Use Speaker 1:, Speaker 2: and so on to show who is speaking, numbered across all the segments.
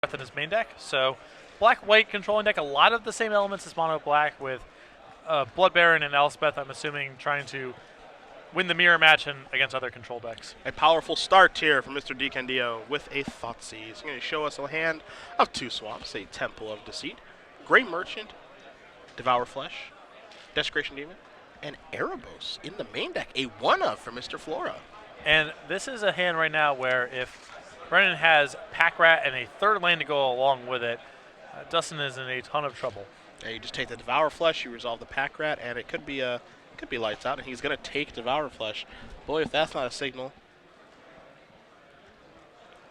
Speaker 1: in his main deck. So black-white controlling deck, a lot of the same elements as mono-black with Blood Baron and Elspeth, I'm assuming, trying to win the mirror match against other control decks.
Speaker 2: A powerful start here from Mr. Decandio with a Thoughtseize. He's going to show us a hand of 2 swamps, a Temple of Deceit, Great Merchant, Devour Flesh, Desecration Demon, and Erebos in the main deck. A one-of for Mr. Flora.
Speaker 1: And this is a hand right now where if Brennan has Pack Rat and a third land to go along with it, Dustin is in a ton of trouble.
Speaker 2: Yeah, you just take the Devour Flesh, you resolve the Pack Rat, and it could be lights out, and he's going to take Devour Flesh. Boy, if that's not a signal.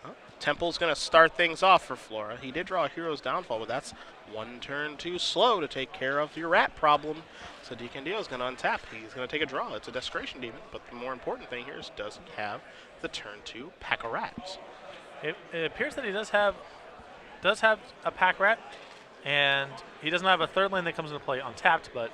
Speaker 2: Well, Temple's going to start things off for Flora. He did draw a Hero's Downfall, but that's one turn too slow to take care of your rat problem. So Decandio is going to untap. He's going to take a draw. It's a Desecration Demon, but the more important thing here is does he have the turn 2 Pack of Rats?
Speaker 1: It appears that he does have a Pack Rat, and he doesn't have a third lane that comes into play untapped, but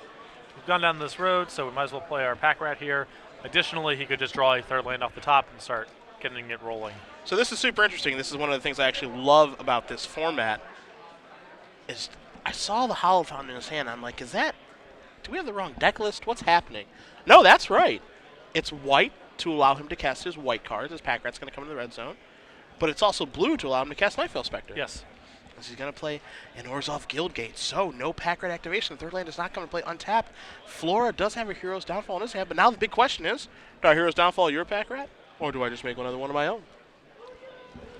Speaker 1: we've gone down this road, so we might as well play our Pack Rat here. Additionally, he could just draw a third land off the top and start getting it rolling.
Speaker 2: So this is super interesting. This is one of the things I actually love about this format. Is I saw the Hollow Fountain in his hand. I'm like, do we have the wrong deck list? What's happening? No, that's right. It's white to allow him to cast his white cards. His Pack Rat's going to come in the red zone. But it's also blue to allow him to cast Nightveil Spectre.
Speaker 1: Yes.
Speaker 2: Because he's going to play an Orzhov Guildgate. So no Pack Rat activation. The third land is not going to play untapped. Flora does have a Hero's Downfall in his hand. But now the big question is, do I Hero's Downfall your Pack Rat? Or do I just make another one of my own?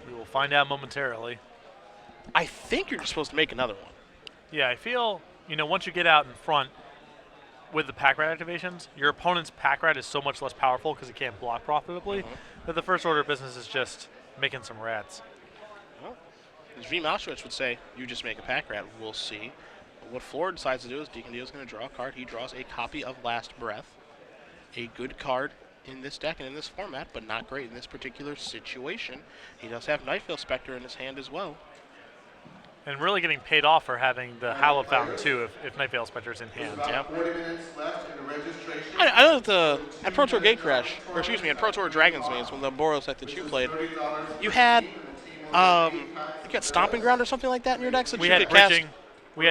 Speaker 1: We will find out momentarily.
Speaker 2: I think you're just supposed to make another one.
Speaker 1: Yeah, I feel, once you get out in front with the Pack Rat activations, your opponent's Pack Rat is so much less powerful because it can't block profitably that the first order of business is just making some rats.
Speaker 2: Well, as V. Mauschwitz would say, you just make a Pack Rat. We'll see. But what Flora decides to do is Decandio is going to draw a card. He draws a copy of Last Breath. A good card in this deck and in this format, but not great in this particular situation. He does have Nightveil Spectre in his hand as well.
Speaker 1: And really getting paid off for having the Howl Fountain, too, if Nightveil Spectre's in hand.
Speaker 2: Yeah. I know that at Pro Tour Gatecrash, or excuse me, at Pro Tour Dragon's Maze, when the Boros set that you played, you had Stomping Ground or something like that in your deck? So
Speaker 1: we had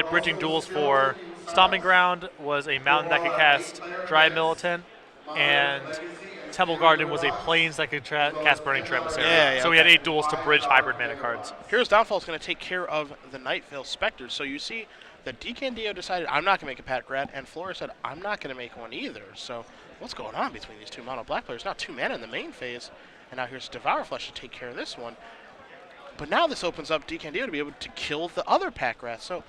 Speaker 1: bridging duels for Stomping Ground was a mountain that could cast Dry Militant, and Temple Garden was a plains that could cast Burning Tremissary.
Speaker 2: Yeah,
Speaker 1: so we had 8 duels to bridge hybrid mana cards.
Speaker 2: Hero's Downfall is going to take care of the Nightveil Spectre. So you see that Decandio decided, I'm not going to make a Pack Rat, and Flora said, I'm not going to make one either. So what's going on between these two mono-black players? Now 2 mana in the main phase, and now here's Devour Flesh to take care of this one. But now this opens up Decandio to be able to kill the other Pack Rat. So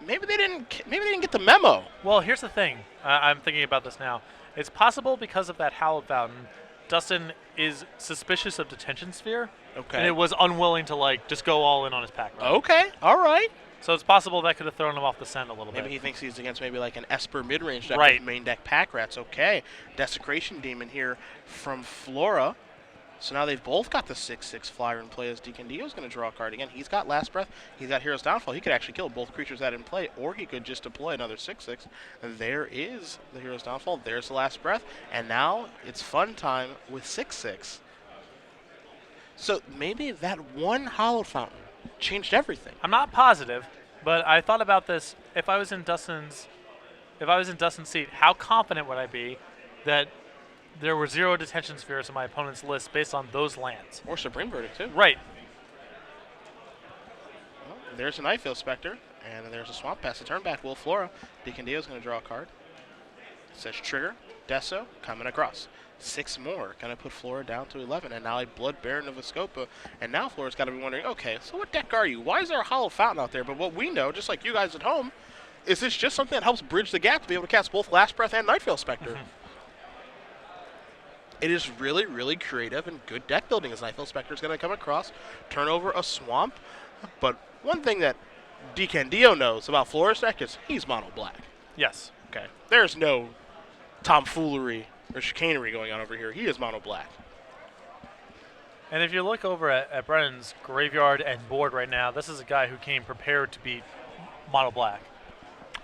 Speaker 2: maybe they didn't get the memo.
Speaker 1: Well, here's the thing. I'm thinking about this now. It's possible because of that Howl Fountain, Dustin is suspicious of Detention Sphere.
Speaker 2: Okay.
Speaker 1: And it was unwilling to just go all in on his Pack Rat.
Speaker 2: Okay, all right.
Speaker 1: So it's possible that could have thrown him off the scent a little bit.
Speaker 2: Maybe he thinks he's against maybe like an Esper mid-range deck
Speaker 1: with
Speaker 2: main deck Pack Rats. Okay. Desecration Demon here from Flora. So now they've both got the 6/6 flyer in play as Decandio's going to draw a card again. He's got Last Breath. He's got Hero's Downfall. He could actually kill both creatures that in play, or he could just deploy another 6/6. And there is the Hero's Downfall. There's the Last Breath. And now it's fun time with 6/6. So maybe that one Hollow Fountain changed everything.
Speaker 1: I'm not positive, but I thought about this. If I was in Dustin's seat, how confident would I be that there were 0 Detention Spheres in my opponent's list based on those lands?
Speaker 2: Or Supreme Verdict, too.
Speaker 1: Right.
Speaker 2: Well, there's a Nightveil Spectre, and there's a Swamp Pass. The turn back will Flora. Decandio's going to draw a card. It says Trigger, Deso, coming across. 6 more, going to put Flora down to 11, and now a Blood Baron of Escopa. And now Flora's got to be wondering, okay, so what deck are you? Why is there a Hollow Fountain out there? But what we know, just like you guys at home, is this just something that helps bridge the gap to be able to cast both Last Breath and Nightveil Spectre. It is really, really creative and good deck building as Nightveil Spectre is going to come across, turn over a swamp. But one thing that Decandio knows about Flora's deck is he's mono-black.
Speaker 1: Yes.
Speaker 2: Okay. There's no tomfoolery or chicanery going on over here. He is mono-black.
Speaker 1: And if you look over at Brennan's graveyard and board right now, this is a guy who came prepared to beat mono-black.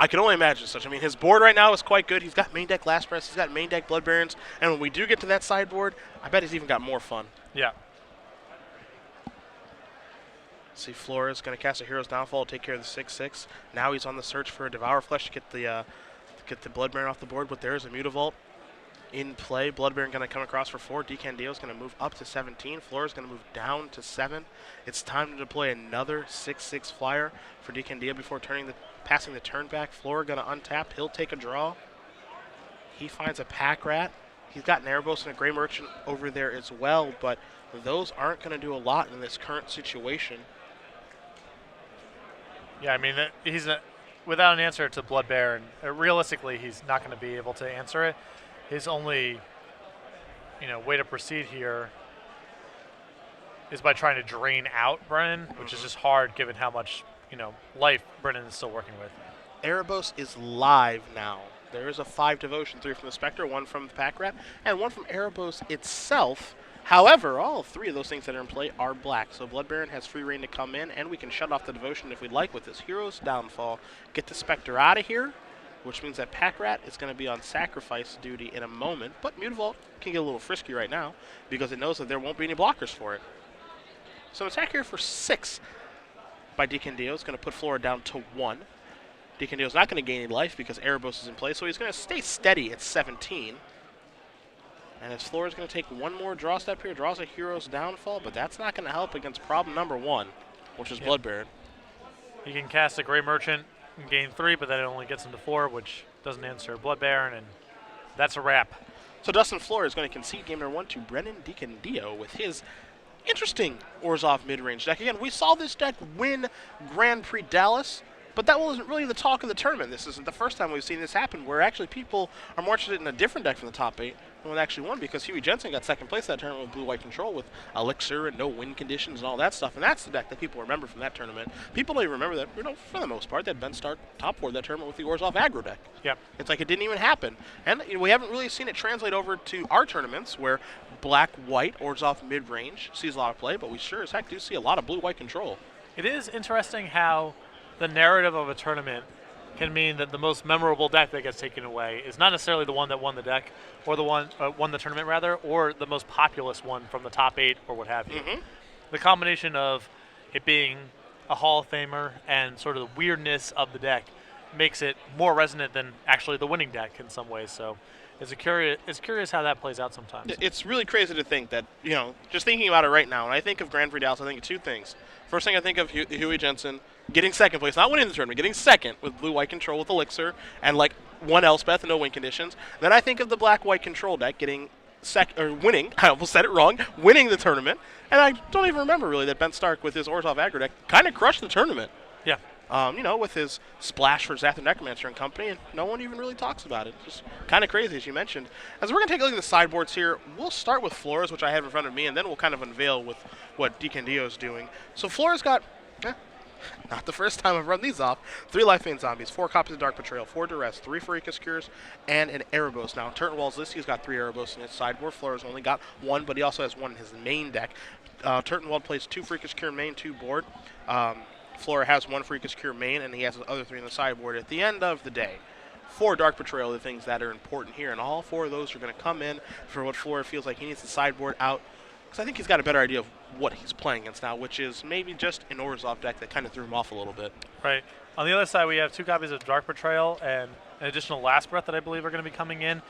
Speaker 2: I can only imagine such. I mean, his board right now is quite good. He's got main deck Last Breath. He's got main deck Blood Barons. And when we do get to that sideboard, I bet he's even got more fun.
Speaker 1: Yeah.
Speaker 2: See, Flora is going to cast a Hero's Downfall, take care of the 6/6. Now he's on the search for a Devour Flesh to get the Blood Baron off the board, but there's a Mutavault in play. Blood Baron going to come across for 4. Decandio is going to move up to 17. Flora's going to move down to 7. It's time to deploy another 6/6 flyer for Decandio before passing the turn back. Flora going to untap. He'll take a draw. He finds a Pack Rat. He's got an Erebos and a Grey Merchant over there as well, but those aren't going to do a lot in this current situation.
Speaker 1: Yeah, I mean, he's without an answer to Blood Baron. Realistically, he's not going to be able to answer it. His only, way to proceed here is by trying to drain out Brennan, which is just hard given how much, life Brennan is still working with.
Speaker 2: Erebos is live now. There is a 5 Devotion, 3 from the Spectre, 1 from the Pack Rat, and 1 from Erebos itself. However, all 3 of those things that are in play are black, so Blood Baron has free reign to come in, and we can shut off the Devotion if we'd like with this Hero's Downfall. Get the Spectre out of here, which means that Pack Rat is going to be on sacrifice duty in a moment, but Mutavault can get a little frisky right now because it knows that there won't be any blockers for it. So attack here for 6 by Decandio is going to put Flora down to 1. Decandio is not going to gain any life because Erebos is in play, so he's going to stay steady at 17. And as Flora's going to take one more draw step here, draws a Hero's Downfall, but that's not going to help against problem number 1, which is Blood Baron.
Speaker 1: He can cast a Grey Merchant and gain 3, but then it only gets him to 4, which doesn't answer Blood Baron, and that's a wrap.
Speaker 2: So Dustin Flora is going to concede game number 1 to Brennan Decandio with his interesting Orzhov mid-range deck. Again, we saw this deck win Grand Prix Dallas, but that wasn't really the talk of the tournament. This isn't the first time we've seen this happen, where actually people are more interested in a different deck from the top 8 than what actually won, because Huey Jensen got second place that tournament with blue-white control with Elixir and no win conditions and all that stuff, and that's the deck that people remember from that tournament. People don't even remember that, for the most part, that Ben Stark top 4 that tournament with the Orzhov aggro deck.
Speaker 1: Yep.
Speaker 2: It's like it didn't even happen. And we haven't really seen it translate over to our tournaments, where black-white Orzhov mid-range sees a lot of play, but we sure as heck do see a lot of blue-white control.
Speaker 1: It is interesting how the narrative of a tournament can mean that the most memorable deck that gets taken away is not necessarily the one that won the deck, or the one won the tournament rather, or the most populous one from the top 8 or what have you. The combination of it being a Hall of Famer and sort of the weirdness of the deck makes it more resonant than actually the winning deck in some ways. So it's curious how that plays out sometimes.
Speaker 2: It's really crazy to think that, just thinking about it right now, when I think of Grand Prix Dallas, I think of 2 things. First thing I think of Huey Jensen getting second place, not winning the tournament, getting second with blue-white control with Elixir and like 1 Elspeth and no win conditions. Then I think of the black-white control deck getting winning. I almost said it wrong. Winning the tournament, and I don't even remember really that Ben Stark with his Orzhov aggro deck kind of crushed the tournament.
Speaker 1: Yeah.
Speaker 2: With his splash for Zathar Necromancer and company, and no one even really talks about it. Just kind of crazy, as you mentioned. As we're going to take a look at the sideboards here, we'll start with Flora's, which I have in front of me, and then we'll kind of unveil with what Decandio is doing. So Flora's got, not the first time I've run these off, 3 Life Vein Zombies, 4 copies of Dark Betrayal, 4 Duress, 3 Pharikis Cures, and an Erebos. Now, Turtenwald's list, he's got 3 Erebos in his sideboard. Flora's only got 1, but he also has 1 in his main deck. Turtenwald plays 2 Pharikis Cure main, 2 board. Flora has 1 Pharikis Cure main, and he has the other 3 in the sideboard. At the end of the day, 4 Dark Betrayal are the things that are important here, and all 4 of those are going to come in for what Flora feels like he needs the sideboard out, because I think he's got a better idea of what he's playing against now, which is maybe just an Orzhov deck that kind of threw him off a little bit.
Speaker 1: Right. On the other side, we have 2 copies of Dark Betrayal and an additional Last Breath that I believe are going to be coming in.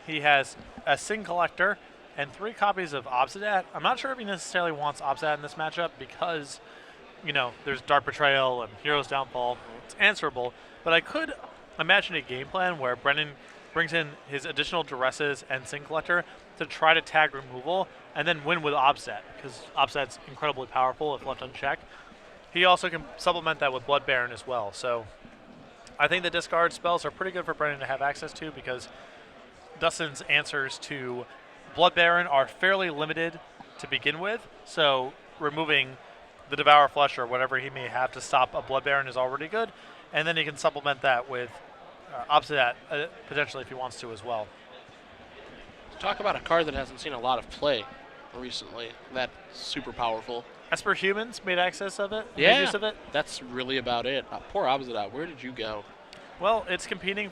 Speaker 1: He has a Sin Collector and 3 copies of Obsidat. I'm not sure if he necessarily wants Obsidat in this matchup because there's Dark Betrayal and Hero's Downfall. It's answerable, but I could imagine a game plan where Brennan brings in his additional Duresses and Sin Collector to try to tag removal and then win with Obsidat, because Obsidat's incredibly powerful if left unchecked. He also can supplement that with Blood Baron as well. So I think the discard spells are pretty good for Brennan to have access to, because Dustin's answers to Blood Baron are fairly limited to begin with. So removing the Devour Flesh or whatever he may have to stop a Blood Baron is already good, and then he can supplement that with Obsidat potentially if he wants to as well.
Speaker 2: Talk about a card that hasn't seen a lot of play recently. That's super powerful.
Speaker 1: Esper Humans made access of it.
Speaker 2: Yeah,
Speaker 1: made use of it.
Speaker 2: That's really about it. Poor Obsidat. Where did you go?
Speaker 1: Well, it's competing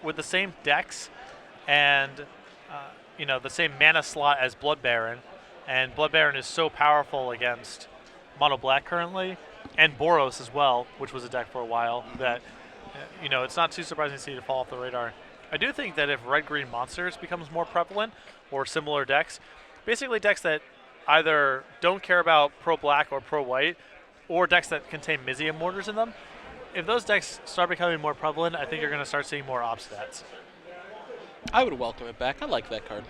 Speaker 1: with the same decks and the same mana slot as Blood Baron, and Blood Baron is so powerful against Mono Black currently, and Boros as well, which was a deck for a while. That it's not too surprising to see it fall off the radar. I do think that if red-green monsters becomes more prevalent, or similar decks, basically decks that either don't care about pro-black or pro-white, or decks that contain Mizium mortars in them, if those decks start becoming more prevalent, I think you're going to start seeing more obstats.
Speaker 2: I would welcome it back. I like that card.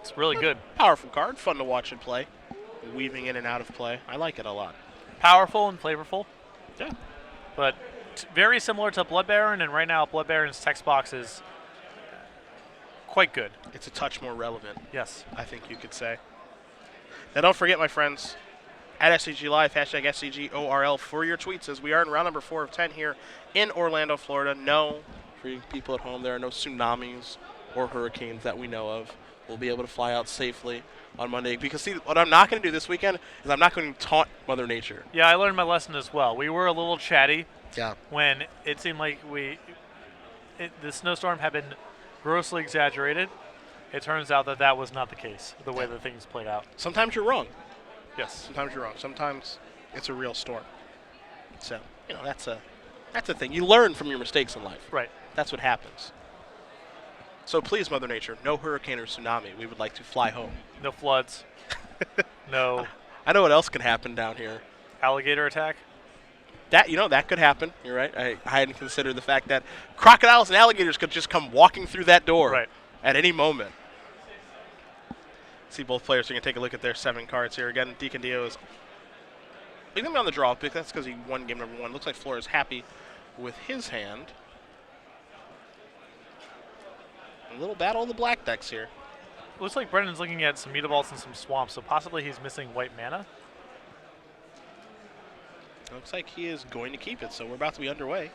Speaker 1: It's really good.
Speaker 2: Powerful card, fun to watch and play. Weaving in and out of play. I like it a lot.
Speaker 1: Powerful and flavorful.
Speaker 2: Yeah.
Speaker 1: But very similar to Blood Baron, and right now Blood Baron's text box is quite good.
Speaker 2: It's a touch more relevant.
Speaker 1: Yes.
Speaker 2: I think you could say. Now don't forget, my friends, at SCG Live, hashtag SCGORL for your tweets, as we are in round number 4 of 10 here in Orlando, Florida. No, for you people at home, there are no tsunamis or hurricanes that we know of. We'll be able to fly out safely on Monday. Because, see, what I'm not going to do this weekend is I'm not going to taunt Mother Nature.
Speaker 1: Yeah, I learned my lesson as well. We were a little chatty when it seemed like the snowstorm had been grossly exaggerated. It turns out that was not the case, the way that things played out.
Speaker 2: Sometimes you're wrong.
Speaker 1: Yes.
Speaker 2: Sometimes you're wrong. Sometimes it's a real storm. So, that's a thing. You learn from your mistakes in life.
Speaker 1: Right.
Speaker 2: That's what happens. So please, Mother Nature, no hurricane or tsunami. We would like to fly home.
Speaker 1: No floods. No.
Speaker 2: I know what else can happen down here.
Speaker 1: Alligator attack.
Speaker 2: That could happen. You're right. I hadn't considered the fact that crocodiles and alligators could just come walking through that door at any moment. See, both players are going to take a look at their 7 cards here. Again, Decandio is going to be on the draw pick. That's because he won game number 1. Looks like Flora is happy with his hand. A little battle of the black decks here.
Speaker 1: Looks like Brennan's looking at some Mutavaults and some swamps, so possibly he's missing white mana.
Speaker 2: Looks like he is going to keep it, so we're about to be underway.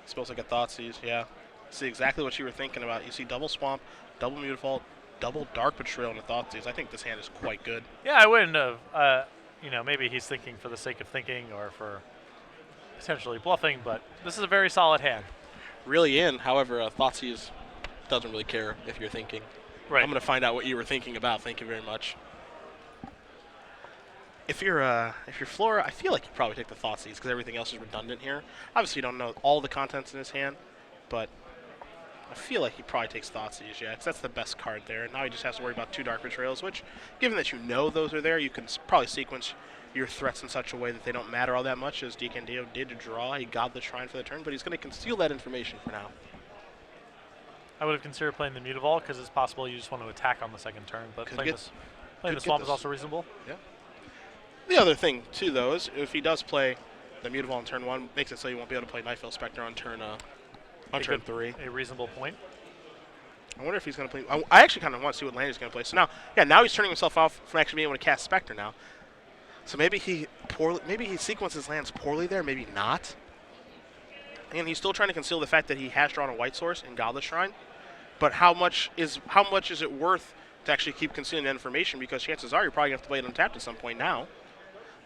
Speaker 2: Smells like a Thoughtseize, yeah. See exactly what you were thinking about. You see double Swamp, double Mutavault, double Dark Betrayal, and a Thoughteize. I think this hand is quite good.
Speaker 1: Yeah, I wouldn't have. Maybe he's thinking for the sake of thinking or for potentially bluffing, but this is a very solid hand.
Speaker 2: Really in, however, Thoughtseize doesn't really care if you're thinking.
Speaker 1: Right.
Speaker 2: I'm going to find out what you were thinking about. Thank you very much. If you're Flora, I feel like you probably take the Thoughtseize because everything else is redundant here. Obviously, you don't know all the contents in his hand, but I feel like he probably takes Thoughtseize, yeah, because that's the best card there. Now he just has to worry about 2 Dark Betrayals, which, given that you know those are there, you can probably sequence your threats in such a way that they don't matter all that much, as Decandio did to draw. He got the Shrine for the turn, but he's going to conceal that information for now.
Speaker 1: I would have considered playing the Mutavault because it's possible you just want to attack on the second turn, but playing the Swamp is also reasonable.
Speaker 2: Yeah. The other thing, too, though, is if he does play the Mutavault on turn 1, makes it so you won't be able to play Nightveil Spectre on turn 3.
Speaker 1: A reasonable point.
Speaker 2: I wonder if he's going to play. I actually kind of want to see what land he's going to play. So now he's turning himself off from actually being able to cast Spectre now. So maybe he sequences lands poorly there, maybe not. And he's still trying to conceal the fact that he has drawn a white source in Godless Shrine. But how much is it worth to actually keep concealing that information? Because chances are you're probably going to have to play it untapped at some point now,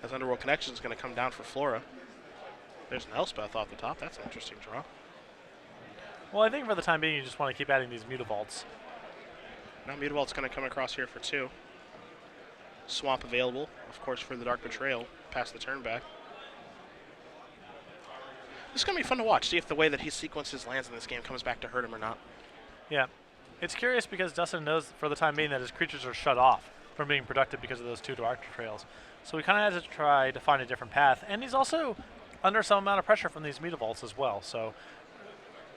Speaker 2: as Underworld Connection is going to come down for Flora. There's an Elspeth off the top. That's an interesting draw.
Speaker 1: Well, I think for the time being, you just want to keep adding these Mutavaults.
Speaker 2: Now Mutavault's going to come across here for 2. Swamp available, of course, for the Dark Betrayal, past the turn back. This is going to be fun to watch, see if the way that he sequences lands in this game comes back to hurt him or not.
Speaker 1: Yeah. It's curious because Dustin knows for the time being that his creatures are shut off from being productive because of those 2 Dark Betrayals. So he kind of has to try to find a different path. And he's also under some amount of pressure from these Mutavaults as well. So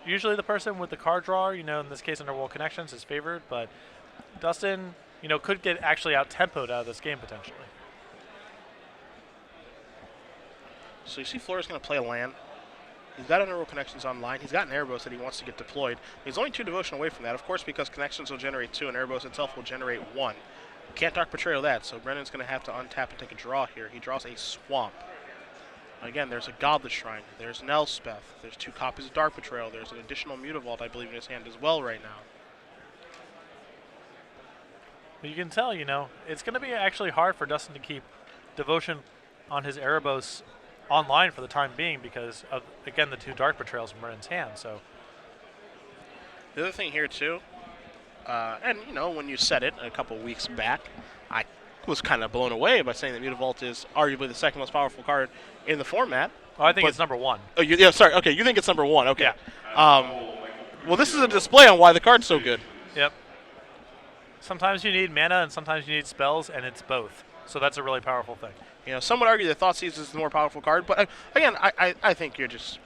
Speaker 1: usually the person with the card drawer, in this case Underworld Connections, is favored. But Dustin, could get actually out-tempoed out of this game potentially.
Speaker 2: So you see Flora's going to play a land. He's got Underworld Connections online. He's got an Erebos that he wants to get deployed. He's only 2 Devotion away from that, of course, because Connections will generate 2 and Erebos itself will generate 1. Can't Dark Betrayal that, so Brennan's going to have to untap and take a draw here. He draws a Swamp. Again, there's a Godless Shrine. There's an Elspeth. There's 2 copies of Dark Betrayal. There's an additional Mutavault, I believe, in his hand as well right now.
Speaker 1: But you can tell, it's going to be actually hard for Dustin to keep Devotion on his Erebos online for the time being because of, again, the 2 Dark Betrayals in Brennan's hand. So
Speaker 2: the other thing here, too, and, when you said it a couple weeks back, I was kind of blown away by saying that Mutavault is arguably the second most powerful card in the format.
Speaker 1: Oh, I think it's number 1.
Speaker 2: Oh, yeah, sorry. Okay, you think it's number 1. Okay.
Speaker 1: Yeah.
Speaker 2: Well, this is a display on why the card's so good.
Speaker 1: Yep. Sometimes you need mana and sometimes you need spells, and it's both. So that's a really powerful thing.
Speaker 2: Some would argue that Thoughtseize is the more powerful card, but again, I think you're just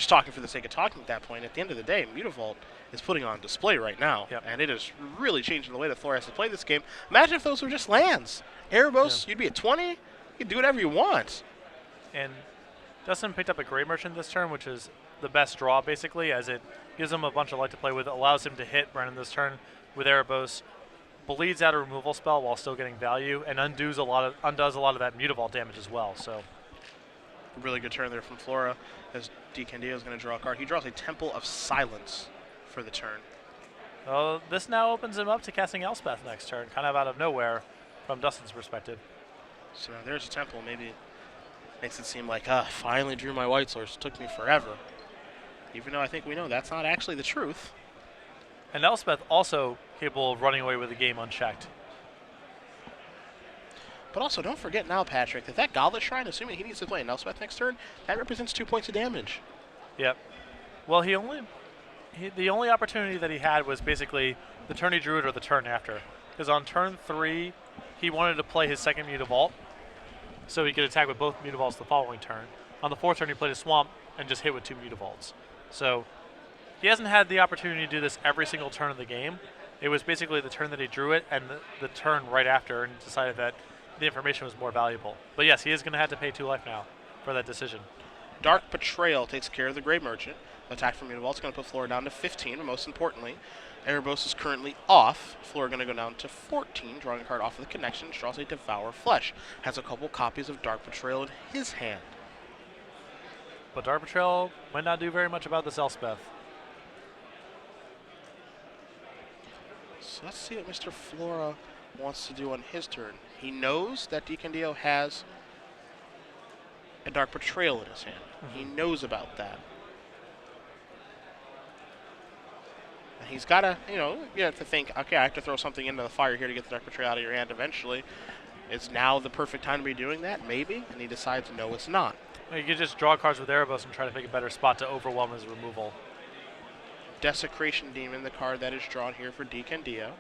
Speaker 2: talking for the sake of talking at that point. At the end of the day, Mutavault is putting on display right now, and it is really changing the way that Flora has to play this game. Imagine if those were just lands. Erebos, you'd be at 20. You could do whatever you want.
Speaker 1: And Dustin picked up a Grey Merchant this turn, which is the best draw, basically, as it gives him a bunch of light to play with. It allows him to hit Brennan this turn with Erebos, bleeds out a removal spell while still getting value, and undoes a lot of that Mutavault damage as well. So,
Speaker 2: a really good turn there from Flora, as Decandio is going to draw a card. He draws a Temple of Silence for the turn.
Speaker 1: Well, this now opens him up to casting Elspeth next turn, kind of out of nowhere from Dustin's perspective.
Speaker 2: So now there's a Temple. Maybe it makes it seem like, finally drew my White Source. It took me forever. Even though I think we know that's not actually the truth.
Speaker 1: And Elspeth also capable of running away with the game unchecked.
Speaker 2: But also, don't forget now, Patrick, that Goblet Shrine, assuming he needs to play an Elspeth next turn, that represents 2 points of damage.
Speaker 1: Yep. Well, the only opportunity that he had was basically the turn he drew it or the turn after. Because on turn 3, he wanted to play his second Mutavault, so he could attack with both Mutavaults the following turn. On the 4th turn, he played a Swamp and just hit with 2 Mutavaults. So he hasn't had the opportunity to do this every single turn of the game. It was basically the turn that he drew it and the turn right after, and decided that the information was more valuable. But yes, he is going to have to pay 2 life now for that decision.
Speaker 2: Dark Betrayal takes care of the Grey Merchant. The attack from Mutavault is going to put Flora down to 15, but most importantly, Erebos is currently off. Flora going to go down to 14, drawing a card off of the connection, draws a Devour Flesh. Has a couple copies of Dark Betrayal in his hand.
Speaker 1: But Dark Betrayal might not do very much about this Elspeth.
Speaker 2: So let's see what Mr. Flora wants to do on his turn. He knows that Decandio has a Dark Betrayal in his hand. He knows about that. And he's got to, you have to think, okay, I have to throw something into the fire here to get the Dark Betrayal out of your hand eventually. Is now the perfect time to be doing that? Maybe. And he decides, no, it's not.
Speaker 1: You could just draw cards with Erebos and try to pick a better spot to overwhelm his removal.
Speaker 2: Desecration Demon, the card that is drawn here for Decandio.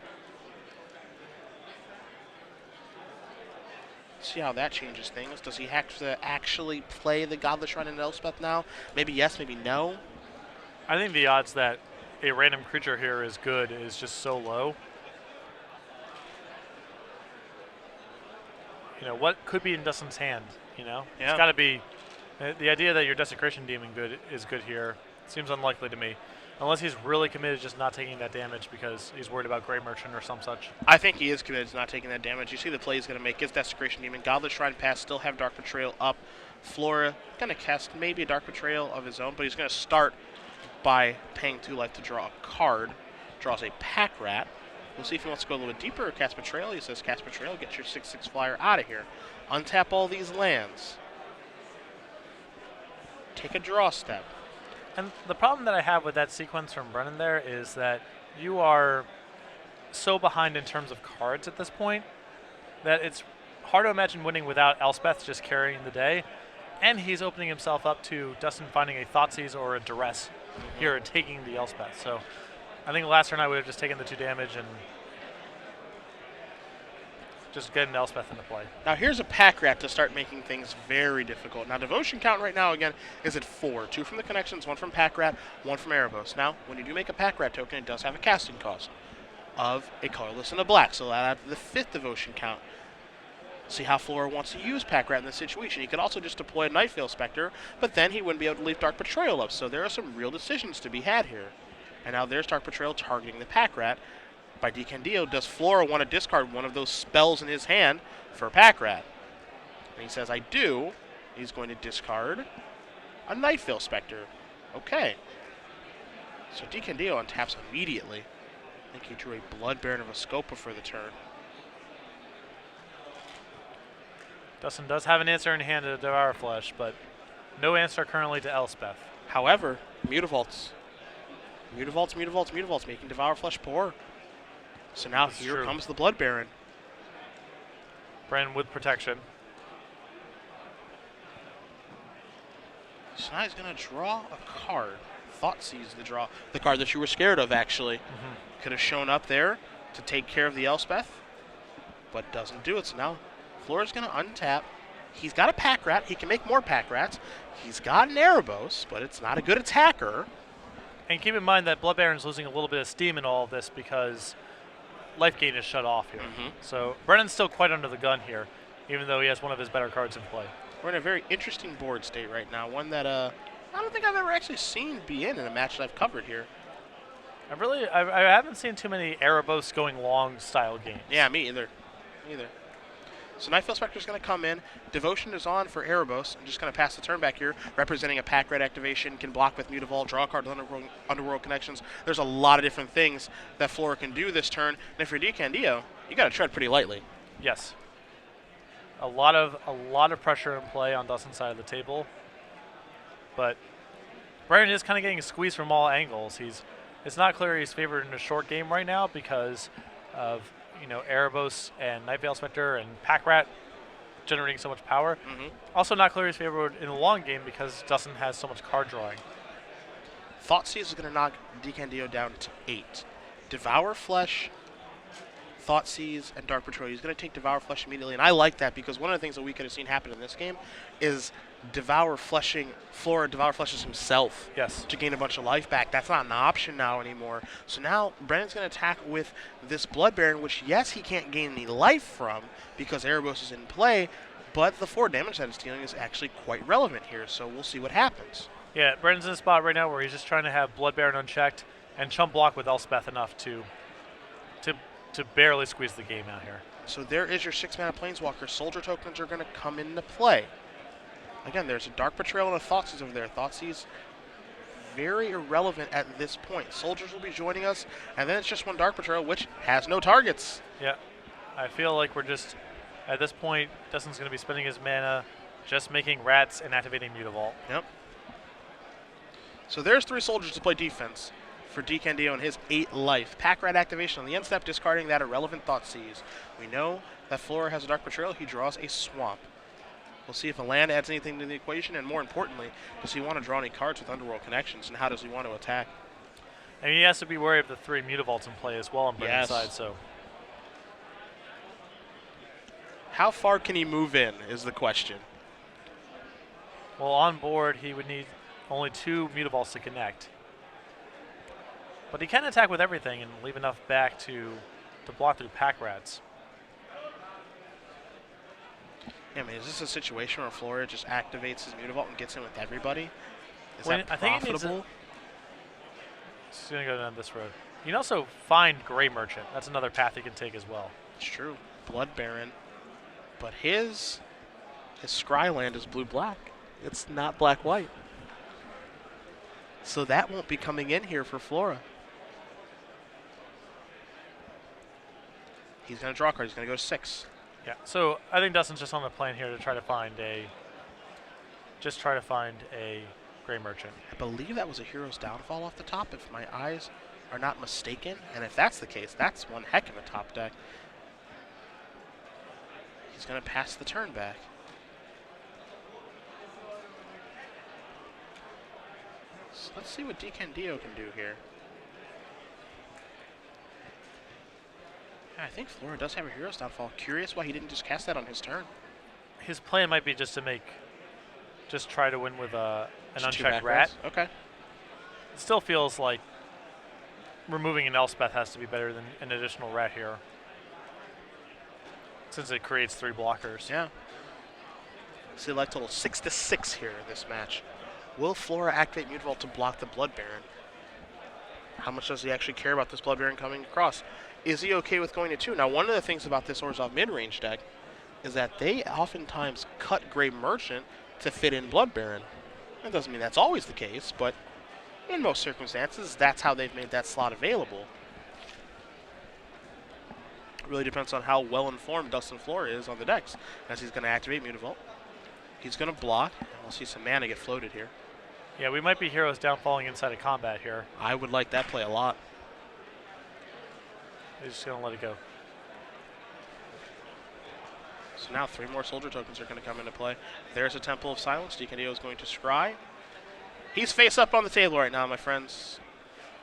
Speaker 2: See how that changes things. Does he have to actually play the Godless Shrine in Elspeth now? Maybe yes, maybe no.
Speaker 1: I think the odds that a random creature here is good is just so low. What could be in Dustin's hand?
Speaker 2: Yeah.
Speaker 1: It's got to be the idea that your Desecration Demon is good here. Seems unlikely to me. Unless he's really committed to just not taking that damage because he's worried about Grey Merchant or some such.
Speaker 2: I think he is committed to not taking that damage. You see the play he's going to make. Gets Desecration Demon. Godless Shrine pass. Still have Dark Betrayal up. Flora going to cast maybe a Dark Betrayal of his own, but he's going to start by paying 2 life to draw a card. Draws a Pack Rat. We'll see if he wants to go a little bit deeper or cast Betrayal. He says cast Betrayal. Get your 6/6 flyer out of here. Untap all these lands. Take a draw step.
Speaker 1: And the problem that I have with that sequence from Brennan there is that you are so behind in terms of cards at this point that it's hard to imagine winning without Elspeth just carrying the day. And he's opening himself up to Dustin finding a Thoughtseize or a Duress here and taking the Elspeth. So I think last turn I would have just taken the 2 damage and just getting Elspeth into play.
Speaker 2: Now here's a Pack Rat to start making things very difficult. Now Devotion count right now again is at 4. 2 from the connections, 1 from Pack Rat, 1 from Erebos. Now when you do make a Pack Rat token, it does have a casting cost of a colorless and a black, so that adds the 5th Devotion count. See how Flora wants to use Pack Rat in this situation. He could also just deploy a Nightveil Spectre, but then he wouldn't be able to leave Dark Betrayal up, so there are some real decisions to be had here. And now there's Dark Betrayal targeting the Pack Rat. By Decandio, does Flora want to discard one of those spells in his hand for Pack Rat? And he says, I do. He's going to discard a Nightveil Spectre. Okay. So Decandio untaps immediately. I think he drew a Blood Baron of a Scopa for the turn.
Speaker 1: Dustin does have an answer in hand to Devour Flesh, but no answer currently to Elspeth.
Speaker 2: However, Mutavaults, making Devour Flesh poor. So now here comes the Blood Baron.
Speaker 1: Brennan with protection.
Speaker 2: So now he's going to draw a card. Thoughtseize the draw. The card that you were scared of, actually. Could have shown up there to take care of the Elspeth, but doesn't do it. So now Flora's going to untap. He's got a pack rat. He can make more pack rats. He's got an Erebos, but it's not a good attacker.
Speaker 1: And keep in mind that Blood Baron's losing a little bit of steam in all of this because life gain is shut off here. So Brennan's still quite under the gun here, even though he has one of his better cards in play.
Speaker 2: We're in a very interesting board state right now, one that I don't think I've ever actually seen be in a match that I've covered here.
Speaker 1: I haven't seen too many Erebos going long style games.
Speaker 2: Yeah, me either. So Nightfell Spectre's going to come in. Devotion is on for Erebos. I'm just going to pass the turn back here, representing a pack red activation, can block with Mutavault, draw a card with Underworld Connections. There's a lot of different things that Flora can do this turn. And if you're Decandio, you got to tread pretty lightly.
Speaker 1: Yes. A lot of pressure in play on Dustin's side of the table. But Brennan is kind of getting squeezed from all angles. It's not clear he's favored in a short game right now because of Erebos and Nightveil Spectre and Pack Rat generating so much power. Also not clear he's favored in a long game because Dustin has so much card drawing.
Speaker 2: Thoughtseize is going to knock Decandio down to 8. Devour Flesh, Thoughtseize, and Dark Patrol. He's going to take Devour Flesh immediately, and I like that because one of the things that we could have seen happen in this game is Flora Devour Fleshes himself to gain a bunch of life back. That's not an option now anymore. So now Brennan's going to attack with this Blood Baron, which, yes, he can't gain any life from because Erebos is in play, but the 4 damage that it's dealing is actually quite relevant here, so we'll see what happens.
Speaker 1: Yeah, Brennan's in a spot right now where he's just trying to have Blood Baron unchecked and chump block with Elspeth enough to barely squeeze the game out here.
Speaker 2: So there is your 6-mana Planeswalker. Soldier tokens are going to come into play. Again, there's a Dark Betrayal and a Thoughtseize over there. Thoughtseize, very irrelevant at this point. Soldiers will be joining us, and then it's just one Dark Betrayal, which has no targets.
Speaker 1: Yeah, I feel like we're just, at this point, Dustin's going to be spending his mana just making rats and activating Mutavault.
Speaker 2: Yep. So there's 3 soldiers to play defense for Decandio and his 8 life. Pack Rat activation on the end step, discarding that irrelevant Thoughtseize. We know that Flora has a Dark Betrayal. He draws a swamp. We'll see if a land adds anything to the equation, and more importantly, does he want to draw any cards with Underworld Connections, and how does he want to attack?
Speaker 1: And he has to be wary of the 3 Mutavaults in play as well on Brennan's side. So,
Speaker 2: how far can he move in is the question.
Speaker 1: Well, on board, he would need only 2 Mutavaults to connect. But he can attack with everything and leave enough back to block through Pack Rats.
Speaker 2: Yeah, I mean, is this a situation where Flora just activates his Mutavault and gets in with everybody? Is that profitable?
Speaker 1: He's going to go down this road. You can also find Gray Merchant. That's another path he can take as well.
Speaker 2: It's true. Blood Baron. But his Scryland is blue-black. It's not black-white. So that won't be coming in here for Flora. He's going to draw a card. He's going to go to 6.
Speaker 1: Yeah, so I think Dustin's just on the plan here to try to find a Gray Merchant.
Speaker 2: I believe that was a Hero's Downfall off the top, if my eyes are not mistaken. And if that's the case, that's one heck of a top deck. He's going to pass the turn back. So let's see what Decandio can do here. I think Flora does have a Hero's Downfall. Curious why he didn't just cast that on his turn.
Speaker 1: His plan might be just try to win with an unchecked rat.
Speaker 2: Okay.
Speaker 1: It still feels like removing an Elspeth has to be better than an additional rat here, since it creates 3 blockers.
Speaker 2: Yeah. See, like total 6-6 here in this match. Will Flora activate Mutavault to block the Blood Baron? How much does he actually care about this Blood Baron coming across? Is he okay with going to 2? Now, one of the things about this Orzhov mid-range deck is that they oftentimes cut Gray Merchant to fit in Blood Baron. That doesn't mean that's always the case, but in most circumstances, that's how they've made that slot available. It really depends on how well-informed Dustin Flora is on the decks, as he's going to activate Mutavault. He's going to block, and we'll see some mana get floated here.
Speaker 1: Yeah, we might be Heroes Downfalling inside of combat here.
Speaker 2: I would like that play a lot.
Speaker 1: He's just going to let it go.
Speaker 2: So So now 3 more soldier tokens are going to come into play. There's a Temple of Silence. Decandio is going to scry. He's face up on the table right now, my friends.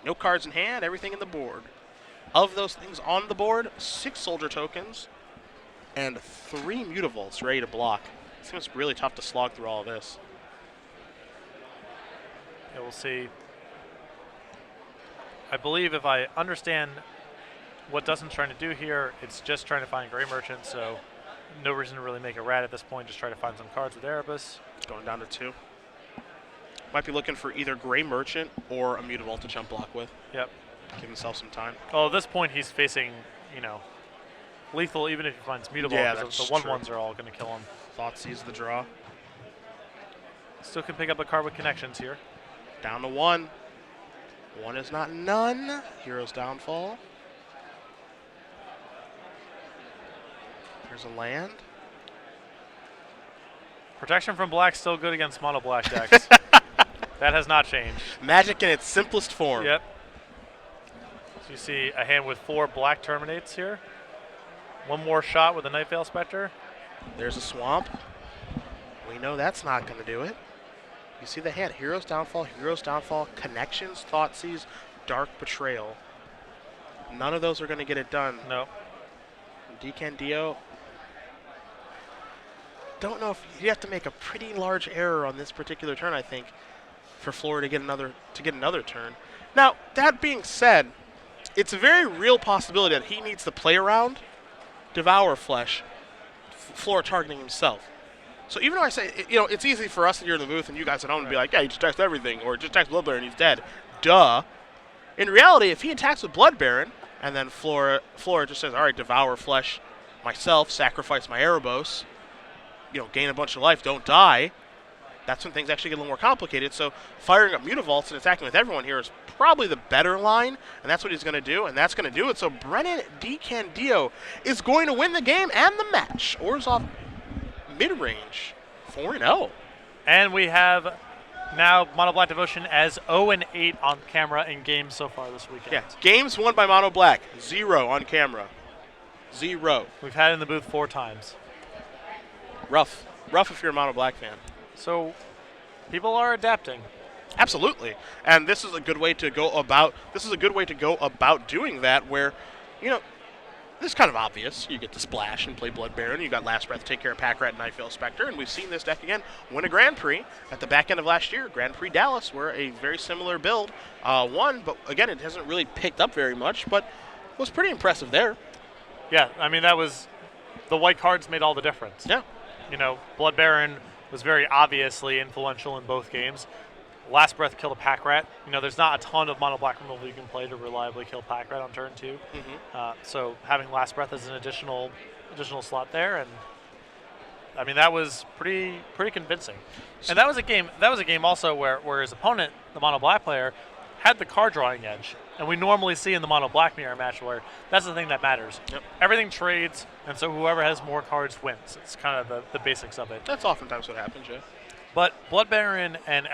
Speaker 2: No cards in hand, everything in the board. Of those things on the board, 6 soldier tokens and 3 Mutavaults ready to block. It seems really tough to slog through all of this.
Speaker 1: Yeah, we'll see. I believe if I understand what Dustin's trying to do here, it's just trying to find Gray Merchant, so no reason to really make a rat at this point, just try to find some cards with Erebus.
Speaker 2: Going down to 2. Might be looking for either Gray Merchant or a Mutavault to jump block with.
Speaker 1: Yep.
Speaker 2: Give himself some time.
Speaker 1: Well, at this point, he's facing, you know, lethal even if he finds Mutavault,
Speaker 2: Yeah,
Speaker 1: because
Speaker 2: that's
Speaker 1: the 1/1s
Speaker 2: true.
Speaker 1: are all going to kill him.
Speaker 2: Thoughtseize the draw.
Speaker 1: Still can pick up a card with connections here.
Speaker 2: Down to 1. 1 is not none. Hero's Downfall. There's a land.
Speaker 1: Protection from black still good against mono black decks. That has not changed.
Speaker 2: Magic in its simplest form.
Speaker 1: Yep. So you see a hand with 4 black terminates here. 1 more shot with a Night Veil Spectre.
Speaker 2: There's a swamp. We know that's not going to do it. You see the hand. Hero's Downfall, Connections, Thoughtseize, Dark Betrayal. None of those are going to get it done.
Speaker 1: No.
Speaker 2: Decandio. Don't know if you have to make a pretty large error on this particular turn, I think, for Flora to get another turn. Now, that being said, it's a very real possibility that he needs to play around Devour Flesh, Flora targeting himself. So even though I say, it's easy for us here in the booth and you guys at home to be like, yeah, he just attacks everything, or just attacks Blood Baron and he's dead. Duh. In reality, if he attacks with Blood Baron, and then Flora just says, all right, Devour Flesh myself, sacrifice my Erebos, gain a bunch of life, don't die, that's when things actually get a little more complicated. So firing up Mutavaults and attacking with everyone here is probably the better line, and that's what he's going to do, and that's going to do it. So Brennan Decandio is going to win the game and the match. Orzhov mid-range, 4-0.
Speaker 1: And we have now Mono Black Devotion as 0-8 on camera in games so far this weekend.
Speaker 2: Yeah, games won by Mono Black, 0 on camera. 0.
Speaker 1: We've had it in the booth 4 times.
Speaker 2: Rough if you're a Mono Black fan.
Speaker 1: So people are adapting.
Speaker 2: Absolutely, and this is a good way to go about. Doing that. Where, this is kind of obvious. You get to splash and play Blood Baron. You got Last Breath, take care of Pack Rat, and Night Veil Spectre, and we've seen this deck again win a Grand Prix at the back end of last year. Grand Prix Dallas, where a very similar build won, but again, it hasn't really picked up very much, but was pretty impressive there.
Speaker 1: Yeah, I mean that was the white cards made all the difference.
Speaker 2: Yeah.
Speaker 1: Blood Baron was very obviously influential in both games. Last Breath killed a Pack Rat. There's not a ton of Mono Black removal you can play to reliably kill Pack Rat on turn 2.
Speaker 2: Mm-hmm.
Speaker 1: So having Last Breath as an additional slot there, and I mean that was pretty convincing. And that was a game also where his opponent, the Mono Black player, had the card drawing edge. And we normally see in the Mono Black mirror match where that's the thing that matters.
Speaker 2: Yep.
Speaker 1: Everything trades, and so whoever has more cards wins. It's kind of the basics of it.
Speaker 2: That's oftentimes what happens, yeah.
Speaker 1: But Blood Baron and